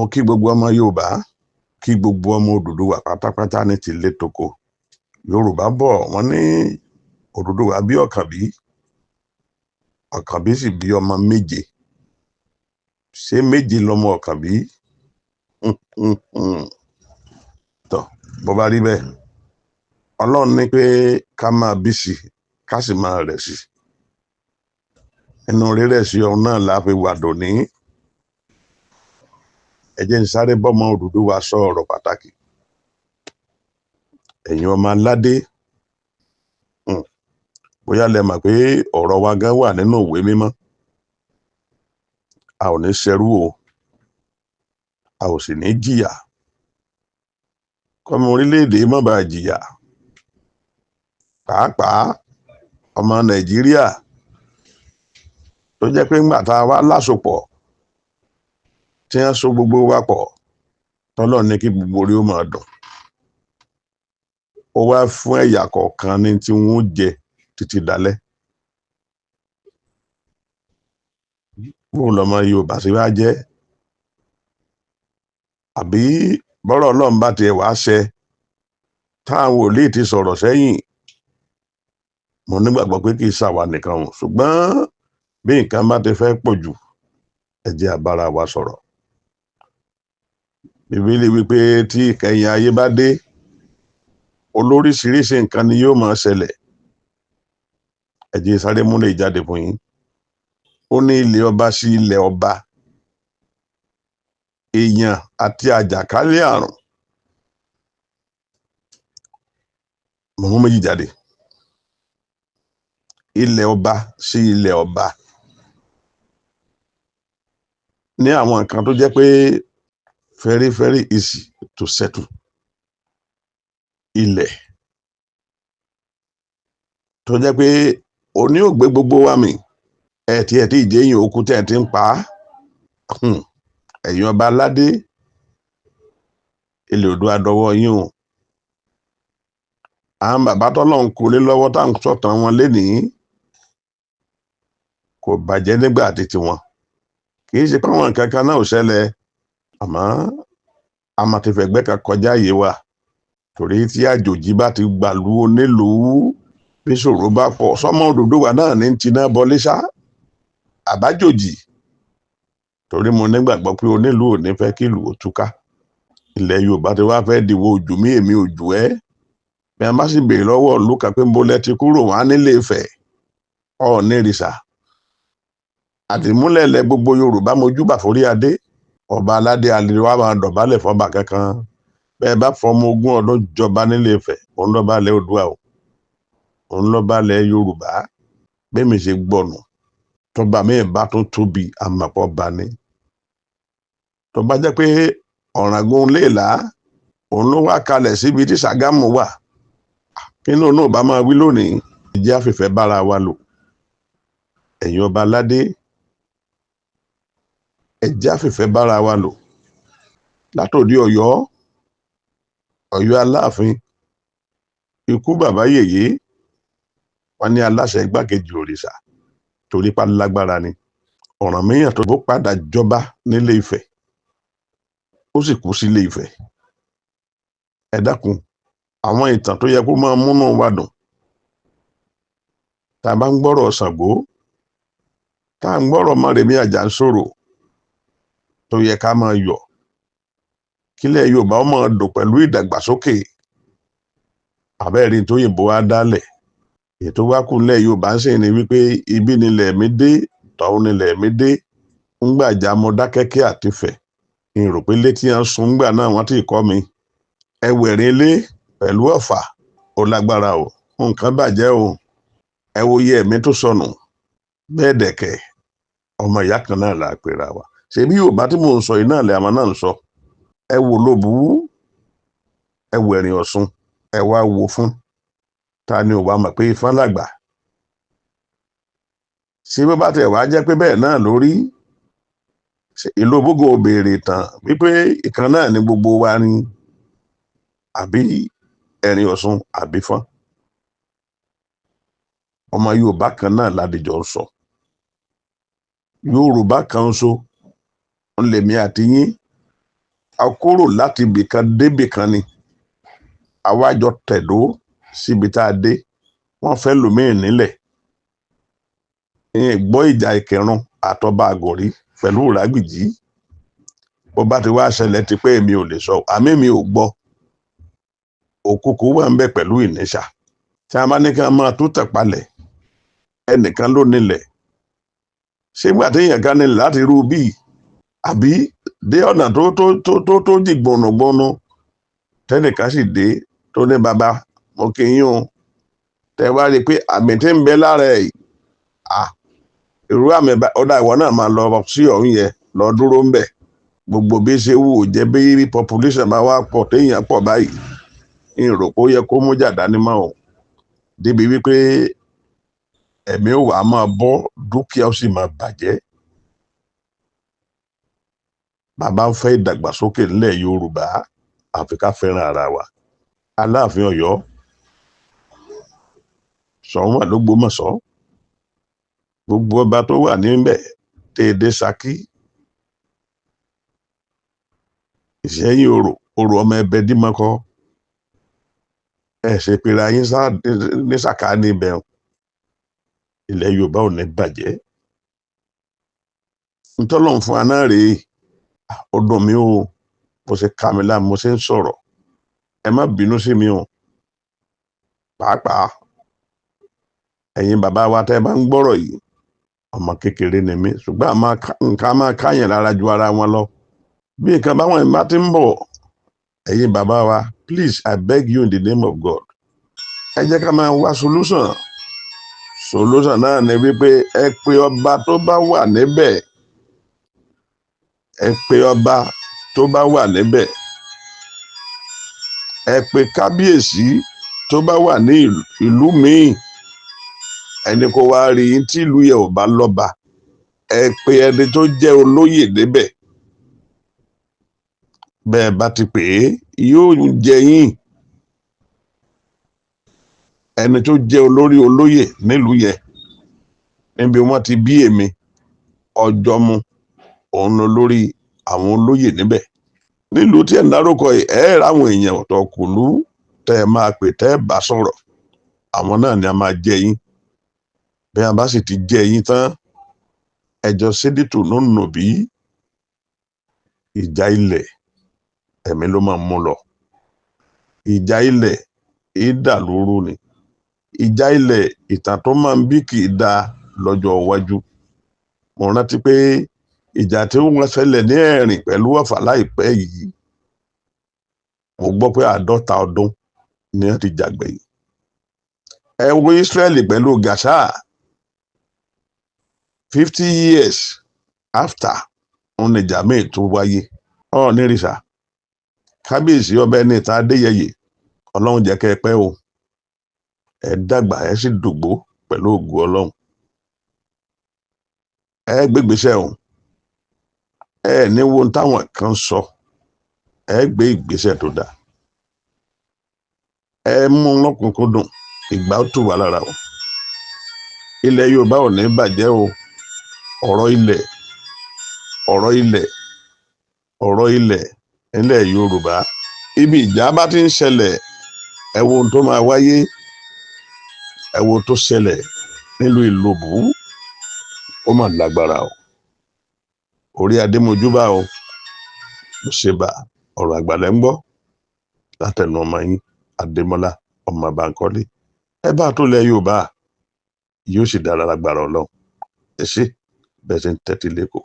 mo kí gbogbo ọmọ Yorùbá, kí gbogbo ọmọ Odùduwà pátápátá ní tìlé toko. Yorùbá bọ̀ wọ́n ní Odùduwà bí Ọ̀kànbí, Ọ̀kànbí sì bí ọmọ méje. Ṣé méje lọmọ Ọ̀kànbí? Tọ́ bó bá rí bẹ́ẹ̀, Ọlọ́run ní pé ká máa bí sí ká sì máa rẹ̀ sí. Inú rírẹ̀ sí ọ̀hún náà la fi wà dòní. Ẹ jẹ́ n sáré bọ́mọ Odùduwà sọ ọ̀rọ̀ pàtàkì. Ẹ̀yin ọmọ aládé, bóyá lẹ mọ̀ pé ọ̀rọ̀ wa gan wà nínú ìwé mímọ́. A ò ní ṣẹrú o, a ò sì ní jìyà. Kọ́mọ orílẹ̀-èdè má bàa jìyà. Pàápàá ọmọ Nàìjíríà tó jẹ́ pé ńgbà tá a wá lásopọ̀ tí wọ́n so gbogbo wa pọ̀, tọ́lọ́run ní kí gbogbo orí ó máa dùn. Ó wá fún ẹ̀yà kọ̀ọ̀kan ní tí wọ́n jẹ títí dalẹ́. Bóun lọmọ Yorùbá sì wá jẹ́, àbí bọ́rọ̀ Ọlọ́run bá tiẹ̀ wá ṣẹ táwọn wòlíì ti sọ̀rọ̀ sẹ́yìn, mo nígbàgbọ́ pé kì í ṣàwa nìkan o, ṣùgbọ́n bí nǹkan bá ti fẹ́ pọ̀ jù, ẹ jẹ́ a bára wa sọ̀rọ̀. Bíbélì wípé tí ìkẹyìn ayé bá dé, olóríṣiríṣi nǹkan ni yóò máa ṣẹlẹ̀. Ẹ jẹ́ sáré múlẹ̀ ìjáde fún yín. Ó ní ilẹ̀ ọba sí ilẹ̀ ọba, èèyàn àti àjàkálẹ̀ àrùn. Mo mú méjì jáde. Ilẹ̀ ọba sí ilẹ̀ ọba. Ní àwọn nǹkan tó jẹ́ pé very very easy to settle. Ilẹ̀ tó jẹ́ pé òní ò gbé gbogbo wa mì. Ẹ̀ tí ìjẹ́yìn òkú tẹ̀ ti ń pa á. Ẹ̀yin ọba aládé, ilẹ̀ Oòduà dọwọ́ yín o. Àwọn bàbá tọ́lọ́run kò lé lọ́wọ́ tá à ń sọ̀tàn wọn lénìí kò bàjẹ́ nígbà àti tiwọn. Kì í ṣe pé àwọn nǹkan kan náà ò ṣẹlẹ̀, àmọ́ a máa ti fẹ̀gbẹ́ kan kọjá yé wa. Torí tí àjòjì bá ti gbàlú onílùú, bí ṣòro bá pọ̀, sọ́mọ Odùduwà náà ní tiná bọlé ṣá àbájòjì. Torí mo nígbàgbọ́ pé onílùú ò ní fẹ́ kí ìlú ó túká. Ilẹ̀ Yorùbá ti wá fẹ́ dìwọ́ ojú mi èmi ojú ẹ́. Bí a bá sì béèrè lọ́wọ́ ìlú kan pé ńbo lẹ ti kúrò, wọ́n á nílé Ifẹ̀, Ọọ̀ni ìrìṣà. Àtìmúlẹ̀ ilẹ̀ gbogbo Yorùbá mojúbà forí adé. Ọba aládé alẹ́ wa máa dọ̀bálẹ̀ fọ́ba kankan. Bẹ́ẹ̀ bá fọmọ ogún ọdún jọba nílé Ifẹ̀, òun lọ́ba ilẹ̀ Oòduà o. Òun lọ́ba ilẹ̀ Yorùbá. Bẹ́ẹ̀ mi ṣe gbọ́nù. Tọ́ba mi bá tún tóbi àmàpọ̀ bá ní. Tó bá jẹ́ pé Ọ̀ràngún Léèlá, òun ló wá kalẹ̀ síbi tí Ṣàgámù wà. Kí ló náà bá máa wí lónìí? Ẹ jẹ́ á fìfẹ́ bára wa lò. Ẹ̀yin ọba aládé, ẹ jẹ́ á fìfẹ́ bára wa lò. Látòdì Ọ̀yọ́, Ọ̀yọ́ Aláàfin, ikú bàbá yèyé, wọ́n ní aláṣẹ igbákejì òrìṣà torí pa lágbára ni. Ọ̀rànmíyàn tó padà jọba nílé Ifẹ̀, ó sì kú sílé Ifẹ̀. Ẹ dákun, àwọn ìtàn tó yẹ kó máa múnú wa dùn. Tá a bá ń gbọ́rọ̀ Ṣàngó, tá a ń gbọ́rọ̀ Mọ́remí Àjànsorò, tó yẹ ká máa yọ̀. Kílẹ̀ Yorùbá ó máa dùn pẹ̀lú ìdàgbàsókè. Àbẹ́ẹ̀rí tó yìnbó wá dálẹ̀. Ètò wá kù nílẹ̀ Yorùbá ń sìn ní wípé ibi nílẹ̀ mi dé, tọ̀hún nílẹ̀ mi dé. Ńgbàjà Mọdákẹ́kẹ́ àti Ifẹ̀. N rò pé létí à ń sun ńgbà náà wọ́n ti kọ́ mi. Ẹwẹ̀rin ilé pẹ̀lú Ọ̀fà ó lágbára o. Nǹkan bàjẹ́ o. Ẹ wo iye ẹ̀mí tó sọnù. Bẹ́ẹ̀ dẹ̀kẹ̀, ọmọ ìyá kan náà là á pera wa. Ṣebí Yorùbá tí mò ń sọ yìí náà lẹ̀ àmọ́ náà ń sọ. Ẹ wo Lóbù, ẹ wo Ẹ̀rìn Ọ̀ṣun, ẹ wá wo fún. Ta ni ò wá mọ̀ pé Ifá làgbà? Ṣé bó bá tẹ̀ wá jẹ́ pé bẹ́ẹ̀ náà lórí? Ìlú Òbógun ò béèrè tán wípé ìkan náà ni gbogbo wa ni, àbí Ẹ̀rìn Ọ̀ṣun àbí Ifá. Ọmọ Yorùbá kan náà ládìjọ ń sọ. Yorùbá kan ṣo ń lèmi àti yín. a kúrò láti ibìkan débìkan ni àwa jọ tẹ̀dó síbi tá a dé wọ́n fẹ́ lòmíì nílẹ̀ gbọ́ ìjà Ìkìrun àtọba Àgòrí pẹ̀lú Ìrágbìjí bó bá ti wá ṣẹlẹ̀ ti pé èmi ò lè sọ àmì mi ò gbọ́ òkùnkù wà ń bẹ pẹ̀lú Ìníṣà tí a bá ní kí a máa tó tẹ̀palẹ̀ ẹnìkan ló nílẹ̀ ṣégbà téèyàn kan nílẹ̀ láti rú bíi àbí dé ọ̀nà tó jì gbọ̀nàgbọ̀nà tẹ́nìkan sì dé tó ní baba mo kí yín o tẹ wá rí i pé àmì tí ń bẹ lára ẹ̀ irú àmì ọ̀dà ìwọ náà máa lọ sí ọ̀hún yẹn lọ dúró ń bẹ̀ gbogbo bí ṣe wù jẹ́ bí population bá wá pọ̀ téèyàn pọ̀ báyìí ìrò kó yẹ kó mú jàdá ní mọ́ o débi wípé ẹ̀mí ò wá máa bọ́ dúkìá ó sì máa bàjẹ́ bàbá ń fẹ́ ìdàgbàsókè nílẹ̀ Yorùbá àfi ká fẹ́ràn ara wa Aláàfin Ọ̀yọ́ Ṣọ̀ún wà l'Ógbómọ̀ṣọ́ gbogbo ọba tó wà níbẹ̀ téèdé Ṣakí Ìṣẹ́yìn Orò ọmọ Ẹbẹ Dímọ́kọ́ ẹ ṣe pera yín ní sàkáání ibẹ̀ ilẹ̀ Yorùbá ò ní bàjẹ́ ntọ́lọ́run fún aná rèé ó dùn mí o mo ṣe ká mi láàmú mo ṣe ń sọ̀rọ̀ ẹ má bínú sí mi o pàápàá ẹ̀yin bàbá wa tẹ́ bá ń gbọ́rọ̀ yìí ọmọ kékeré ni mí ṣùgbọ́n nǹkan máa káyàn lára ju ara wọn lọ bí nǹkan báwọn ẹ̀ bá ti ń bọ̀ ẹ̀yin bàbá wa please I beg you in the name of God ẹ jẹ́ ká máa wá solution náà ni wípé ẹ pé ọba tó bá wà níbẹ̀ ẹ pé ọba tó bá wà níbẹ̀ ẹ pé kábíyèsí tó bá wà ní ìlú míì ẹni kó wá rí i tí ìlú yẹn ò bá lọ́ba ẹ pé ẹni tó jẹ́ olóyè níbẹ̀ bẹ́ẹ̀ bá ti pè é yóò jẹ yín ẹni tó jẹ́ olórí olóyè nílùú yẹn níbi wọ́n ti bí èmi Ọ̀jọ̀mú òun lórí àwọn olóyè níbẹ̀ nílùú tí ẹ̀ ń dárúkọ ẹ̀ ẹ́ ráwọn èèyàn ọ̀tọ̀kùlú tẹ́ ẹ máa pè tẹ́ ẹ bá sọ̀rọ̀ àwọn náà ni a máa jẹ yín bí a bá sì ti jẹ yín tán ẹjọ́ sídìtù nínú bí ìjà ilẹ̀ ẹ̀mí ló máa mú lọ ìjà ilẹ̀ ìdàlúrú ni ìjà ilẹ̀ ìtàn tó máa ń bí kì í da lọ́jọ́ iwájú mo rántí pé ìjà tí wọ́n ṣẹlẹ̀ ní Ẹ̀rìn pẹ̀lú Ọ̀fà láìpẹ́ yìí mo gbọ́ pé 50 ọdún ni wọ́n ti jàgbẹ̀yìn ẹ wo Ísírẹ́lì pẹ̀lú Gàṣà 50 years after òun ni jàmí tó wáyé nírìṣà kábíyèsí ọba ẹni ìta Adéyẹyè Ọlọ́run jẹ́ kẹ́ ẹ pẹ́ o ẹ dàgbà ẹ sì dògbó pẹ̀lú ògo Ọlọ́run ẹ gbégbèsè o ẹ ní wo táwọn kan sọ ẹ gbé ìgbésẹ̀ tó dáa ẹ mú lọ́kùnkúndùn ìgbà ó tù wá lára o ilẹ̀ Yorùbá ò ní bàjẹ́ o ọ̀rọ̀ ilẹ̀ nílẹ̀ Yorùbá ibi ìjà bá ti ń ṣẹlẹ̀ ẹ wo ohun tó máa wáyé ẹ wo tó ṣẹlẹ̀ nílùú Ìlobù ó mà lágbára o orí adémojúbà o ló ṣe bá ọ̀rọ̀ àgbàlẹ̀ ń gbọ́ látẹnu ọmọ yín Adémọ́lá ọmọ Bánkọ́lé ẹ bá tó lẹ Yorùbá yóò sì dára lágbára Ọlọ́run ẹ ṣé bẹ́ẹ̀ ṣe ń tẹ́tí lẹ́kọ̀ọ́.